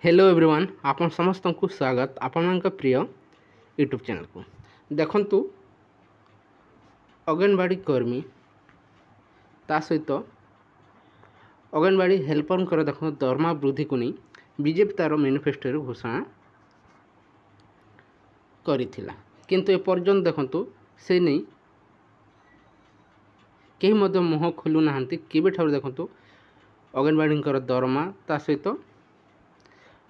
Hello everyone आपण समस्त को स्वागत आपण प्रिय यूट्यूब चैनल को देखंतु अंगनवाड़ी कर्मी ता सहित अंगनवाड़ी हेल्पर देखो दरमा वृद्धि को नहीं बीजेपी तार मैनिफेस्टो घोषणा करिथिला किंतु एपर्यंत देखंतु से नहीं कहीं मुह खोलु ना केबे ठार देखंतु अंगनवाड़ी दरमा ता सहित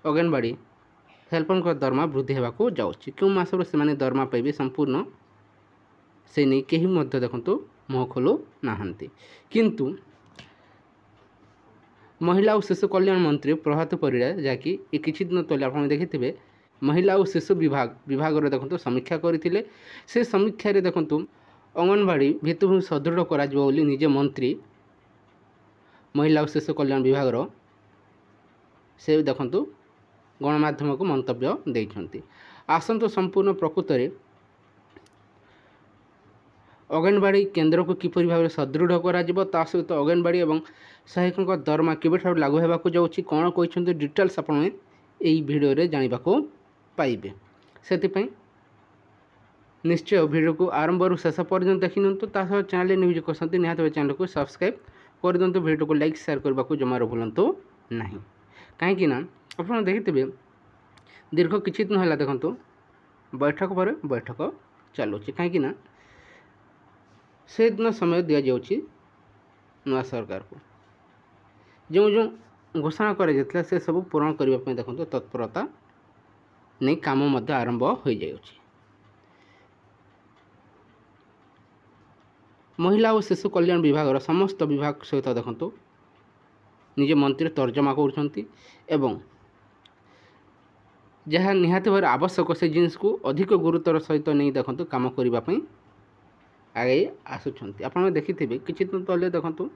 अंगनवाड़ी हेल्पर दरमा वृद्धि होगा जाऊँगी क्यों मसर से दरमा पाइबे संपूर्ण से नहीं कहीं देखु मुह खोलु ना किंतु महिला और शिशु कल्याण मंत्री प्रभात परिड़ा जहाँकि किसी दिन तले आप देखिथे महिला और शिशु विभाग देखो समीक्षा करते से समीक्षा देखु अंगनवाड़ी भित्तिभूमि सुदृढ़ कर निजे मंत्री महिला और शिशु कल्याण विभाग से देखु गणमाध्यम को मंतव्य देइछन्ति। आसंत संपूर्ण प्रकृत में अंगनवाड़ी केन्द्र को किपर भाव सुदृढ़ करा सहित अंगनवाड़ी और सहायकों दरमा केबे लागू होगा जाऊँगी कौन कहते डिटेल्स आप भिडियो जानवा पाइबे से निश्चय भिडियो को आरंभ शेष पर्यटन देखी नि चैनल न्यूज करते निहत चैनल को सब्सक्राइब कर दिंतु भिडियो को लाइक शेयर करने को जमार भूलु ना कहीं आप देखिथे दीर्घ किछि दिन है देखो बैठक पर बैठक चलुची कहीं से दिन समय दि जाऊँगी नुआ सरकार को जो जो घोषणा कर से सब पूरण करने देखो तत्परता नहीं काम आरंभ हो जाऊँगी। महिला और शिशु कल्याण विभाग समस्त विभाग सहित देखो निजे मंत्री तर्जमा कर जहाँ निहाती भाव आवश्यक से जिनिस को अधिक गुरुतर सहित नहीं देखो कम करने आगे आसुँच आप देखिथे किसी दिन तले देखु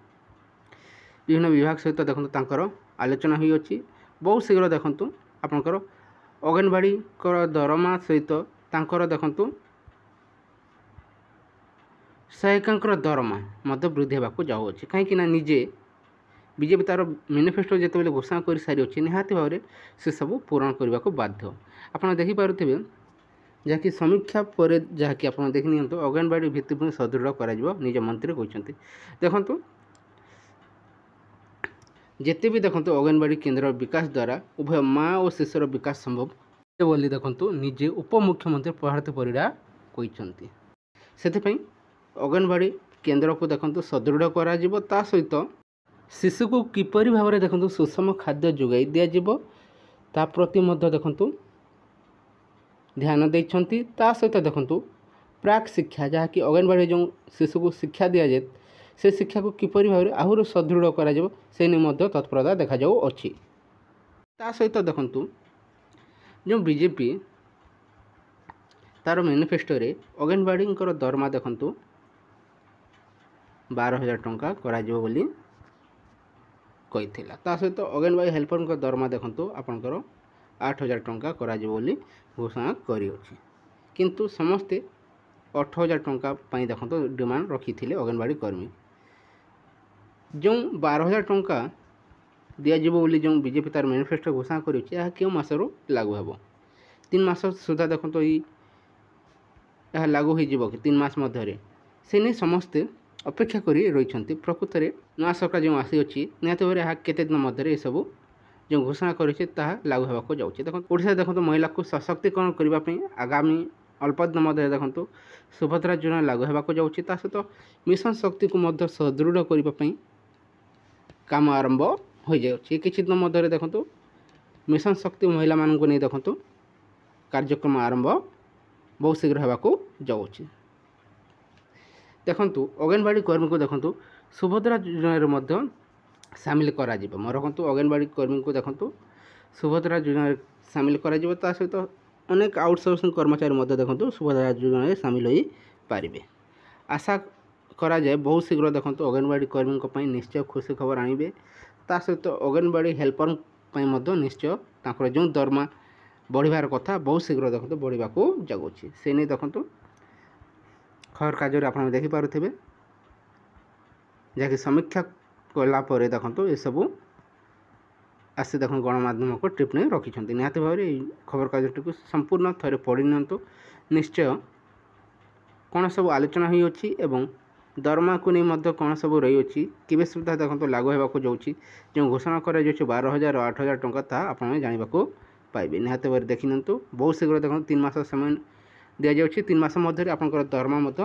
विभिन्न विभाग सहित देखो आलोचना होती बहुत शीघ्र देखु आपणकर अंगनवाड़ी दरमा सहित देखु सहायिका दरमा वृद्धि होगा जाऊँगी कहीं निजे बीजेपी तार मैनिफेस्टो जो घोषणा कर सारी निहाती भाव से सब पूरण करने को बाध्य आप देखिपे जहाँकि समीक्षा पर जहाँकि आप देख नि अंगनवाड़ी भित्तिभूमि सुदृढ़ कर निज मंत्री कहते देखु जिते भी देखो अंगनवाड़ी केन्द्र विकास द्वारा उभय माँ और शिशुर विकास संभव बोली देखु निजे उपमुख्यमंत्री प्रभात परिड़ा कहते से अंगनवाड़ी केन्द्र को देखो सुदृढ़ करा सहित शिशु को किपरि भाव में देखो सुषम खाद्य जोगाई दिज्व ता प्रति देखु ध्यान देइछन्ति ता सहित देखु प्राक शिक्षा जहाँकि अंगनवाड़ी जो शिशु को शिक्षा दि जाए से शिक्षा को किपरि भाव में आहरी सुदृढ़ करा से तत्परता देखा जाउछि। ता सहित देखु जो बीजेपी तार मैनिफेस्टो रे अंगनवाड़ी दरमा देखु 12,000 टंका करा बोली कही सहित अंगनवाड़ी हेल्पर दरमा देखु आपंकर 8,000 टंका करा बोली घोषणा करिछि किंतु समस्ते 8,000 टंका पाई देखो डिमांड रखी अंगनवाड़ी कर्मी जो 12,000 टंका दिज्व बोली जो बीजेपी तार मैनिफेस्टो घोषणा कर क्यों मसरू लागू हे 3 मास सुधा देखो यह लागू हो कि 3 मास मध्य से नहीं समस्ते अपेक्षा करी रही प्रकृत में नया सरकार जो आसी अच्छी निहत भाव केते दिन मध्य ये सब जो घोषणा करें लागू होगा जाऊँगी देखो ओडिशा देखो महिला को सशक्तिकरण करने आगामी अल्प दिन मध्य देखो सुभद्रा योजना लागू होगा जाऊँगी सहित मिशन शक्ति को सुदृढ़ करने काम आरंभ हो जाऊँगी किसी दिन मध्य देखो मिशन शक्ति महिला मानक नहीं देखो कार्यक्रम आरंभ बहुत शीघ्र होगा जाऊँगी देखु अंगनवाड़ी कर्मी को देखु सुभद्रा योजन सामिल करा मोर कहतु अंगनवाड़ी कर्मी को देखु सुभद्रा योजन सामिल करा सहित अनेक आउटसोर्सिंग कर्मचारी देखु सुभद्रा योजन सामिल हो पारे आशा करा जाए बहुत शीघ्र देखु अंगनवाड़ी कर्मी निश्चय खुशी खबर आनिबे ता सहित अंगनवाड़ी हेल्पर निश्चय जो दरमा बढ़िबार कथा बहुत शीघ्र देखो बढ़ा जाऊँगी से नहीं देखु खबर कागज आप देखिपे जहाँकि समीक्षा कलापर देखो ये सब ଆସି ଦେଖନ୍ତୁ ଗଣମାଧ୍ୟମକୁ ଟ୍ରିପ୍ ନେଇ ରଖିଛନ୍ତି। ନିହାତି ଭାବରେ ଏହି ଖବରକାଗଜଟିକୁ ସମ୍ପୂର୍ଣ୍ଣ ଥରେ ପଢ଼ି ନିଅନ୍ତୁ। ନିଶ୍ଚୟ କ'ଣ ସବୁ ଆଲୋଚନା ହୋଇଅଛି ଏବଂ ଦରମାକୁ ନେଇ ମଧ୍ୟ କ'ଣ ସବୁ ରହିଅଛି, କେବେ ସୁଦ୍ଧା ଦେଖନ୍ତୁ ଲାଗୁ ହେବାକୁ ଯାଉଛି, ଯେଉଁ ଘୋଷଣା କରାଯାଉଛି 12,000 ଓ 8,000 ଟଙ୍କା, ତାହା ଆପଣମାନେ ଜାଣିବାକୁ ପାଇବେ। ନିହାତି ଭାବରେ ଦେଖିନିଅନ୍ତୁ। ବହୁତ ଶୀଘ୍ର ଦେଖନ୍ତୁ 3 ମାସ ସମୟ ଦିଆଯାଉଛି। 3 ମାସ ମଧ୍ୟରେ ଆପଣଙ୍କର ଦରମା ମଧ୍ୟ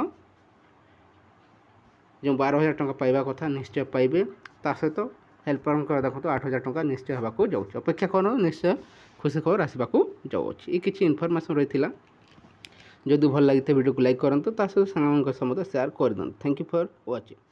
ଯେଉଁ 12,000 ଟଙ୍କା ପାଇବା କଥା ନିଶ୍ଚୟ ପାଇବେ। ତା ସହିତ ହେଲ୍ପରଙ୍କର ଦେଖନ୍ତୁ 8,000 ଟଙ୍କା ନିଶ୍ଚୟ ହେବାକୁ ଯାଉଛି। ଅପେକ୍ଷା କରନ୍ତୁ, ନିଶ୍ଚୟ ଖୁସି ଖବର ଆସିବାକୁ ଯାଉଅଛି। ଏ କିଛି ଇନଫର୍ମେସନ୍ ରହିଥିଲା। ଯଦି ଭଲ ଲାଗିଥାଏ ଭିଡ଼ିଓକୁ ଲାଇକ୍ କରନ୍ତୁ, ତା ସହିତ ସାଙ୍ଗମାନଙ୍କ ସହ ମଧ୍ୟ ସେୟାର କରିଦିଅନ୍ତୁ। Thank you for watching.